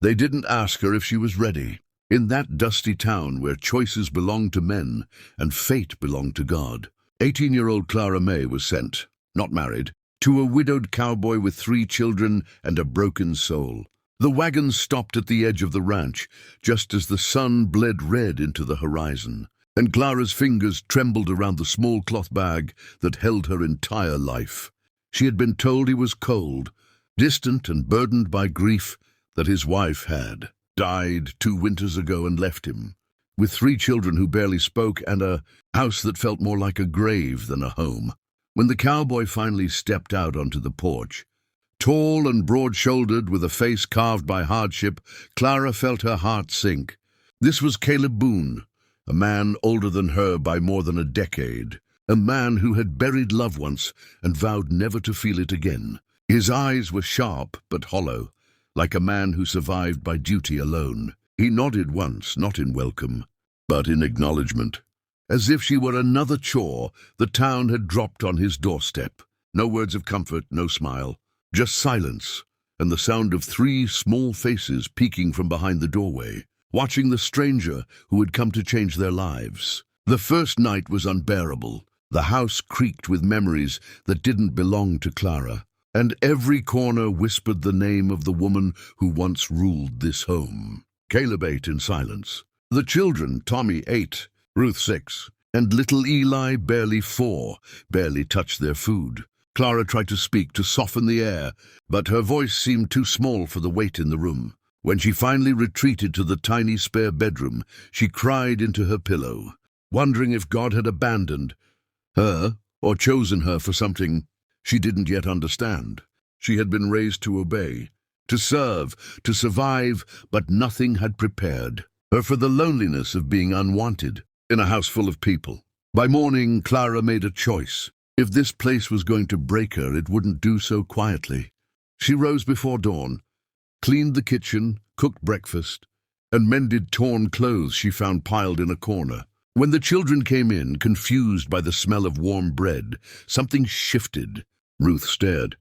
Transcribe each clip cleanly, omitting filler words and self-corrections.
They didn't ask her if she was ready. In that dusty town where choices belonged to men and fate belonged to God, 18-year-old Clara May was sent, not married, to a widowed cowboy with 3 children and a broken soul. The wagon stopped at the edge of the ranch, just as the sun bled red into the horizon, and Clara's fingers trembled around the small cloth bag that held her entire life. She had been told he was cold, distant and burdened by grief that his wife had died 2 winters ago and left him, with 3 children who barely spoke and a house that felt more like a grave than a home. When the cowboy finally stepped out onto the porch, tall and broad-shouldered with a face carved by hardship, Clara felt her heart sink. This was Caleb Boone, a man older than her by more than a decade, a man who had buried love once and vowed never to feel it again. His eyes were sharp but hollow, like a man who survived by duty alone. He nodded once, not in welcome, but in acknowledgement. As if she were another chore the town had dropped on his doorstep. No words of comfort, no smile, just silence, and the sound of 3 small faces peeking from behind the doorway, watching the stranger who had come to change their lives. The first night was unbearable. The house creaked with memories that didn't belong to Clara, and every corner whispered the name of the woman who once ruled this home. Caleb ate in silence. The children, Tommy 8, Ruth 6, and little Eli, barely 4, barely touched their food. Clara tried to speak, to soften the air, but her voice seemed too small for the weight in the room. When she finally retreated to the tiny spare bedroom, she cried into her pillow, wondering if God had abandoned her or chosen her for something she didn't yet understand. She had been raised to obey, to serve, to survive, but nothing had prepared her for the loneliness of being unwanted in a house full of people. By morning, Clara made a choice. If this place was going to break her, it wouldn't do so quietly. She rose before dawn, cleaned the kitchen, cooked breakfast, and mended torn clothes she found piled in a corner. When the children came in, confused by the smell of warm bread, something shifted. Ruth stared.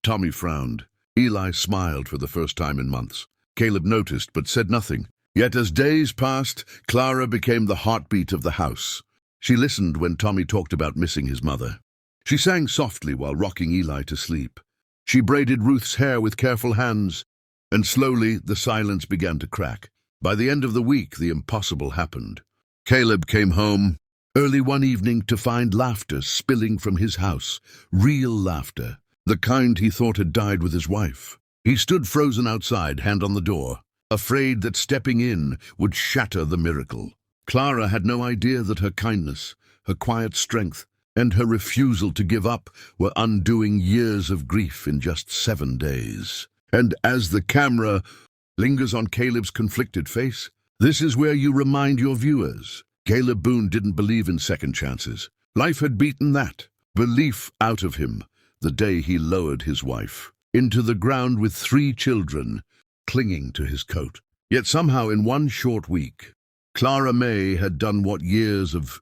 Tommy frowned. Eli smiled for the first time in months. Caleb noticed but said nothing. Yet as days passed, Clara became the heartbeat of the house. She listened when Tommy talked about missing his mother. She sang softly while rocking Eli to sleep. She braided Ruth's hair with careful hands, and slowly the silence began to crack. By the end of the week, the impossible happened. Caleb came home early one evening to find laughter spilling from his house, real laughter, the kind he thought had died with his wife. He stood frozen outside, hand on the door, afraid that stepping in would shatter the miracle. Clara had no idea that her kindness, her quiet strength, and her refusal to give up were undoing years of grief in just 7 days. And as the camera lingers on Caleb's conflicted face, this is where you remind your viewers. Caleb Boone didn't believe in second chances. Life had beaten that belief out of him the day he lowered his wife into the ground with 3 children clinging to his coat. Yet somehow in one short week, Clara May had done what years of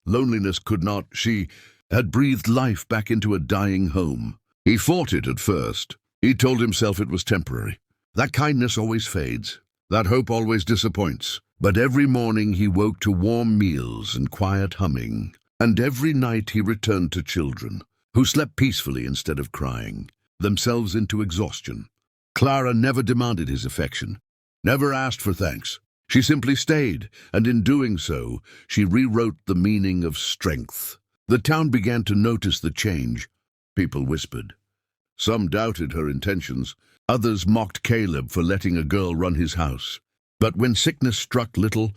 loneliness could not. She had breathed life back into a dying home. He fought it at first. He told himself it was temporary. That kindness always fades. That hope always disappoints. But every morning he woke to warm meals and quiet humming. And every night he returned to children, who slept peacefully instead of crying themselves into exhaustion. Clara never demanded his affection, never asked for thanks. She simply stayed, and in doing so, she rewrote the meaning of strength. The town began to notice the change. People whispered. Some doubted her intentions. Others mocked Caleb for letting a girl run his house. But when sickness struck little,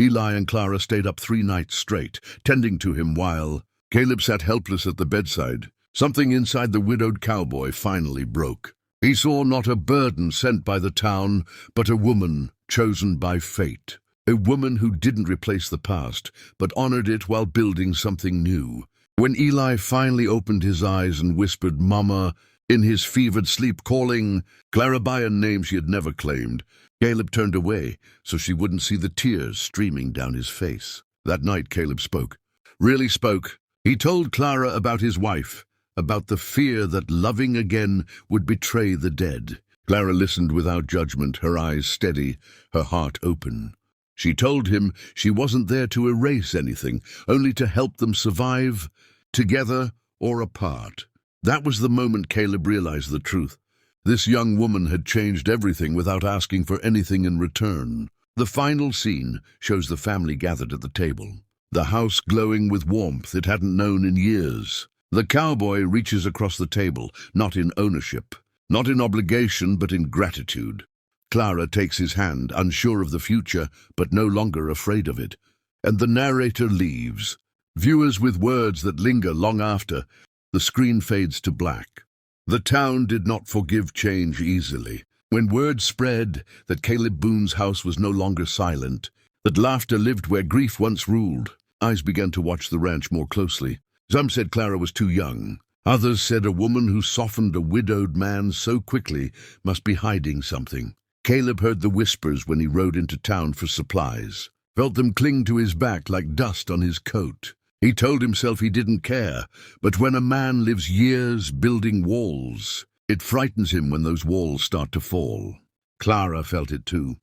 Eli and Clara stayed up 3 nights straight, tending to him while Caleb sat helpless at the bedside. Something inside the widowed cowboy finally broke. He saw not a burden sent by the town, but a woman chosen by fate. A woman who didn't replace the past, but honored it while building something new. When Eli finally opened his eyes and whispered, "Mama," in his fevered sleep, calling Clara by a name she had never claimed, Caleb turned away so she wouldn't see the tears streaming down his face. That night Caleb spoke. Really spoke. He told Clara about his wife, about the fear that loving again would betray the dead. Clara listened without judgment, her eyes steady, her heart open. She told him she wasn't there to erase anything, only to help them survive, together or apart. That was the moment Caleb realized the truth. This young woman had changed everything without asking for anything in return. The final scene shows the family gathered at the table, the house glowing with warmth it hadn't known in years. The cowboy reaches across the table, not in ownership, not in obligation, but in gratitude. Clara takes his hand, unsure of the future, but no longer afraid of it. And the narrator leaves. Viewers with words that linger long after. The screen fades to black. The town did not forgive change easily. When word spread that Caleb Boone's house was no longer silent, that laughter lived where grief once ruled, eyes began to watch the ranch more closely. Some said Clara was too young. Others said a woman who softened a widowed man so quickly must be hiding something. Caleb heard the whispers when he rode into town for supplies, felt them cling to his back like dust on his coat. He told himself he didn't care, but when a man lives years building walls, it frightens him when those walls start to fall. Clara felt it too.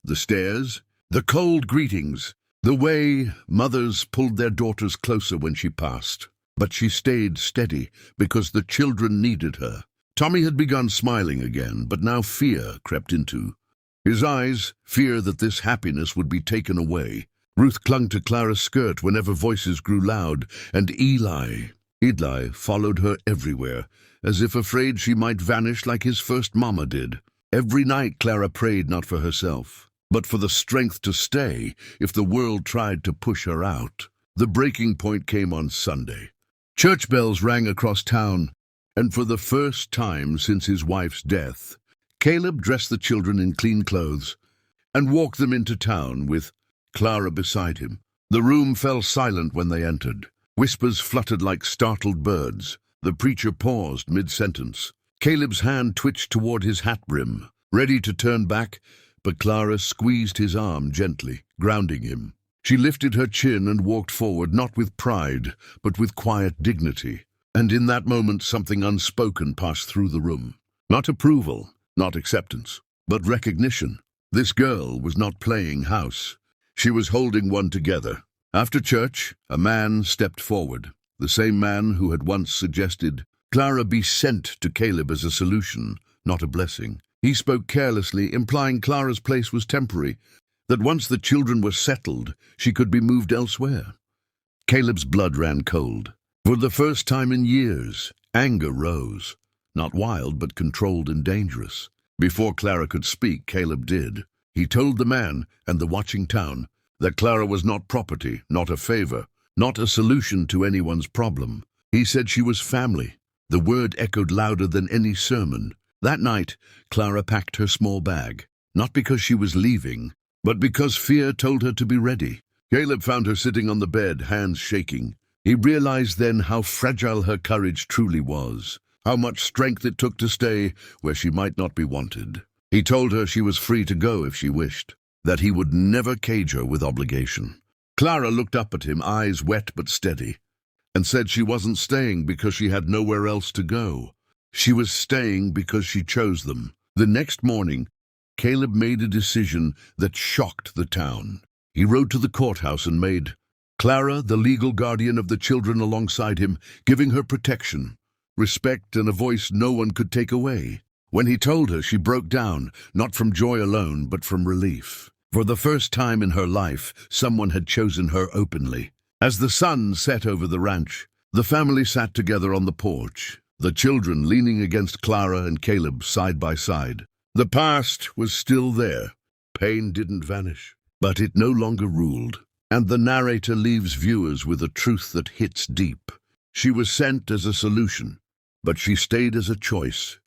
The stares, the cold greetings, the way mothers pulled their daughters closer when she passed. But she stayed steady because the children needed her. Tommy had begun smiling again, but now fear crept into his eyes, fear that this happiness would be taken away. Ruth clung to Clara's skirt whenever voices grew loud, and Eli followed her everywhere, as if afraid she might vanish like his first mama did. Every night Clara prayed not for herself, but for the strength to stay if the world tried to push her out. The breaking point came on Sunday. Church bells rang across town, and for the first time since his wife's death, Caleb dressed the children in clean clothes and walked them into town with Clara beside him. The room fell silent when they entered. Whispers fluttered like startled birds. The preacher paused mid-sentence. Caleb's hand twitched toward his hat brim, ready to turn back, but Clara squeezed his arm gently, grounding him. She lifted her chin and walked forward, not with pride, but with quiet dignity. And in that moment something unspoken passed through the room. Not approval, not acceptance, but recognition. This girl was not playing house. She was holding one together. After church, a man stepped forward, the same man who had once suggested Clara be sent to Caleb as a solution, not a blessing. He spoke carelessly, implying Clara's place was temporary, that once the children were settled, she could be moved elsewhere. Caleb's blood ran cold. For the first time in years, anger rose, not wild but controlled and dangerous. Before Clara could speak, Caleb did. He told the man and the watching town that Clara was not property, not a favor, not a solution to anyone's problem. He said she was family. The word echoed louder than any sermon. That night, Clara packed her small bag, not because she was leaving, but because fear told her to be ready. Caleb found her sitting on the bed, hands shaking. He realized then how fragile her courage truly was, how much strength it took to stay where she might not be wanted. He told her she was free to go if she wished, that he would never cage her with obligation. Clara looked up at him, eyes wet but steady, and said she wasn't staying because she had nowhere else to go. She was staying because she chose them. The next morning, Caleb made a decision that shocked the town. He rode to the courthouse and made Clara the legal guardian of the children alongside him, giving her protection, respect, and a voice no one could take away. When he told her, she broke down, not from joy alone, but from relief. For the first time in her life, someone had chosen her openly. As the sun set over the ranch, the family sat together on the porch, the children leaning against Clara and Caleb side by side. The past was still there. Pain didn't vanish, but it no longer ruled. And the narrator leaves viewers with a truth that hits deep. She was sent as a solution, but she stayed as a choice,